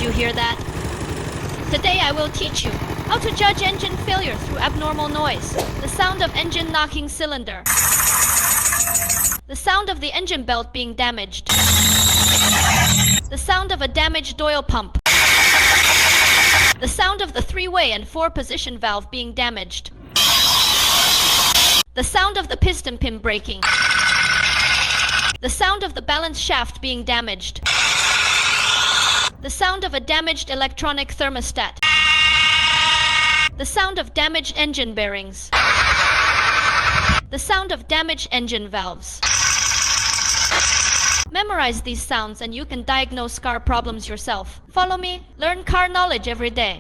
you hear that? Today I will teach you how to judge engine failure through abnormal noise. The sound of engine knocking cylinder. The sound of the engine belt being damaged. The sound of a damaged oil pump. The sound of the 3-way and 4-position valve being damaged. The sound of the piston pin breaking. The sound of the balance shaft being damaged. The sound of a damaged electronic thermostat. The sound of damaged engine bearings. The sound of damaged engine valves. Memorize these sounds and you can diagnose car problems yourself. Follow me, learn car knowledge every day.